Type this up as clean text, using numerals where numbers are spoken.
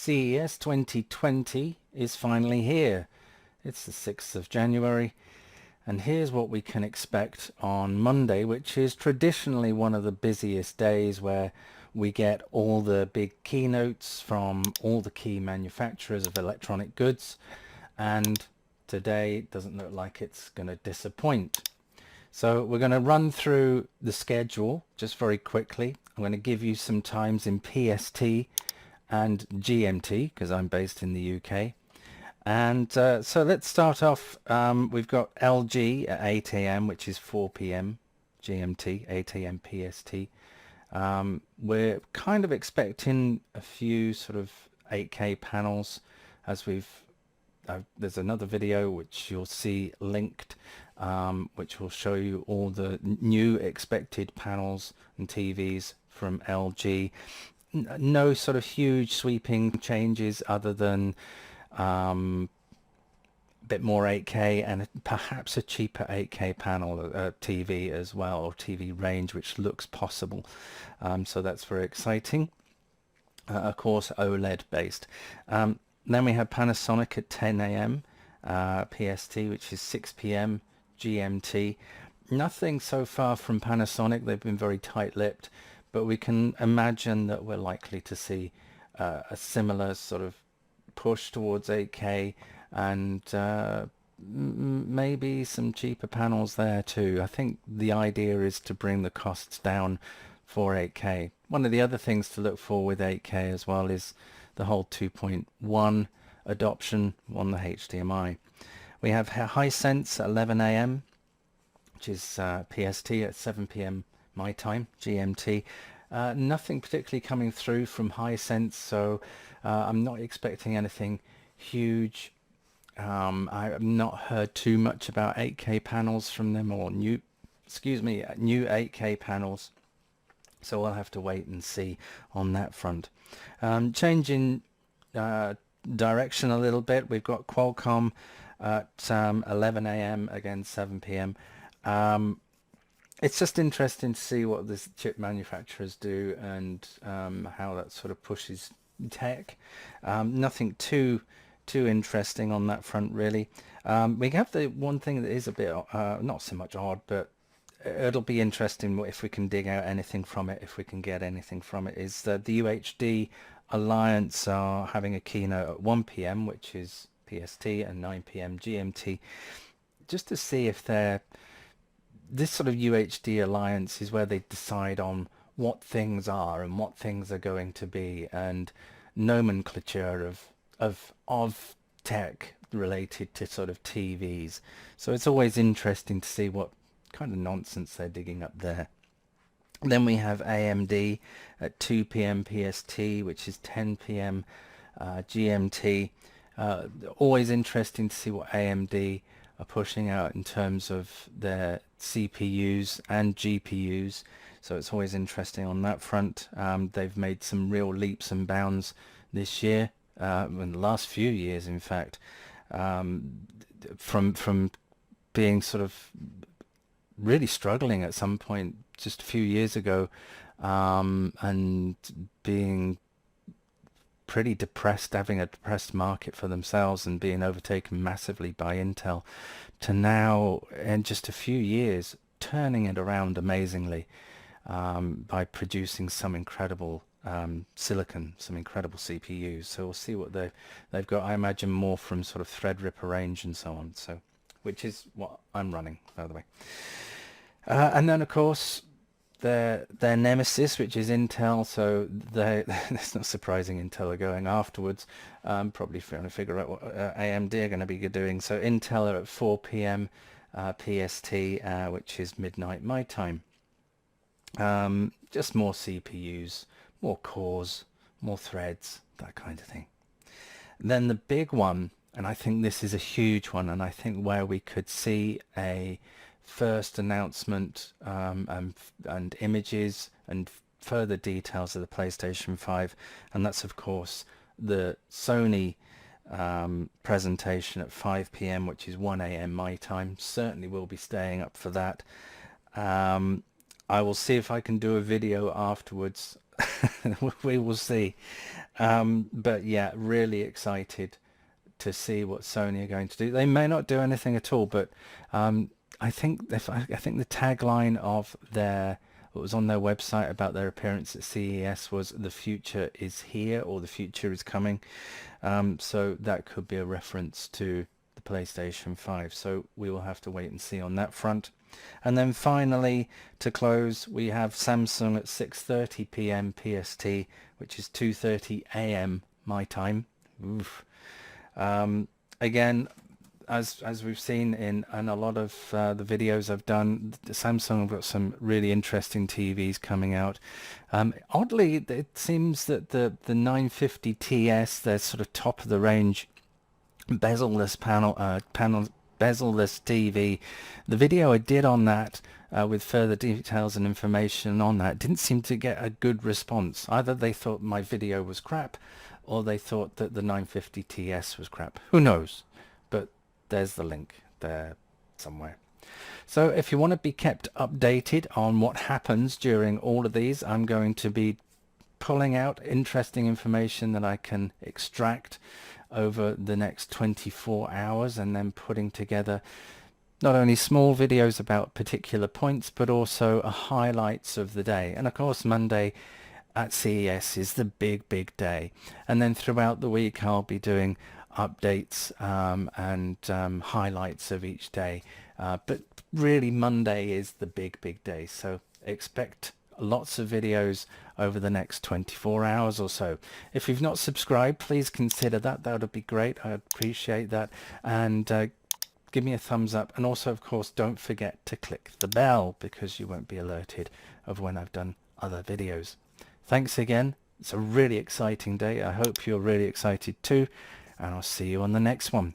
CES 2020 is finally here. It's the 6th of January, and here's what we can expect on Monday, which is traditionally one of the busiest days where we get all the big keynotes from all the key manufacturers of electronic goods, and today doesn't look like it's going to disappoint. So we're going to run through the schedule just very quickly. I'm going to give you some times in PST and GMT because I'm based in the UK. And so let's start off. We've got LG at 8 a.m, which is 4 p.m. GMT, 8 a.m. PST. We're kind of expecting a few sort of 8K panels, as there's another video which you'll see linked, which will show you all the new expected panels and TVs from LG. No sort of huge sweeping changes other than a bit more 8K and perhaps a cheaper 8K panel TV as well, or TV range, which looks possible. So that's very exciting. Of course, OLED based. Then we have Panasonic at 10 a.m. PST, which is 6 p.m. GMT. Nothing so far from Panasonic. They've been very tight-lipped, but we can imagine that we're likely to see a similar sort of push towards 8K and maybe some cheaper panels there too. I think the idea is to bring the costs down for 8K. One of the other things to look for with 8K as well is the whole 2.1 adoption on the HDMI. We have Hisense at 11 a.m, which is PST at 7 p.m. my time, GMT. Nothing particularly coming through from Hisense, so I'm not expecting anything huge. I've not heard too much about 8K panels from them, or new 8K panels. So we'll have to wait and see on that front. Changing direction a little bit, we've got Qualcomm at 11 a.m, again 7 p.m. It's just interesting to see what the chip manufacturers do and how that sort of pushes tech. Nothing too interesting on that front really. We have the one thing that is a bit not so much odd, but it'll be interesting if we can dig out anything from it, if we can get anything from it, is that the UHD Alliance are having a keynote at 1 p.m, which is PST, and 9 p.m. GMT, just to see if this sort of UHD Alliance is where they decide on what things are and what things are going to be, and nomenclature of tech related to sort of TVs. So it's always interesting to see what kind of nonsense they're digging up there. Then we have AMD at 2 p.m. PST, which is 10 p.m. GMT. Always interesting to see what AMD are pushing out in terms of their CPUs and GPUs. So it's always interesting on that front. They've made some real leaps and bounds this year, in the last few years, in fact, from being sort of really struggling at some point just a few years ago, and being pretty depressed, having a depressed market for themselves and being overtaken massively by Intel, to now in just a few years turning it around amazingly, by producing some incredible silicon, some incredible CPUs. So we'll see what they've got. I imagine more from sort of Threadripper range and so on, so which is what I'm running, by the way. And then of course their nemesis, which is Intel. So it's not surprising Intel are going afterwards, probably trying to figure out what AMD are going to be doing. So Intel are at 4 p.m. PST, which is midnight my time. Just more CPUs, more cores, more threads, that kind of thing. And then the big one, and I think this is a huge one, and I think where we could see a first announcement and images and further details of the PlayStation 5, and that's of course the Sony presentation at 5 p.m, which is 1 a.m. my time. Certainly will be staying up for that. I will see if I can do a video afterwards we will see. But yeah, really excited to see what Sony are going to do. They may not do anything at all, but I think I think the tagline of what was on their website about their appearance at CES was "The future is here" or "The future is coming." So that could be a reference to the PlayStation 5. So we will have to wait and see on that front. And then finally, to close, we have Samsung at 6:30 p.m. PST, which is 2:30 a.m. my time. Oof. Again, as we've seen in a lot of the videos I've done, Samsung have got some really interesting TVs coming out. Oddly, it seems that the 950 TS, they're sort of top of the range bezel-less bezel-less TV. The video I did on that with further details and information on that didn't seem to get a good response. Either they thought my video was crap, or they thought that the 950 TS was crap. Who knows? But there's the link there somewhere. So if you want to be kept updated on what happens during all of these, I'm going to be pulling out interesting information that I can extract over the next 24 hours and then putting together not only small videos about particular points, but also highlights of the day. And of course, Monday at CES is the big day. And then throughout the week, I'll be doing updates and highlights of each day. But really, Monday is the big day. So expect lots of videos over the next 24 hours or so. If you've not subscribed, please consider that. That would be great. I'd appreciate that. And give me a thumbs up. And also, of course, don't forget to click the bell, because you won't be alerted of when I've done other videos. Thanks again. It's a really exciting day. I hope you're really excited too. And I'll see you on the next one.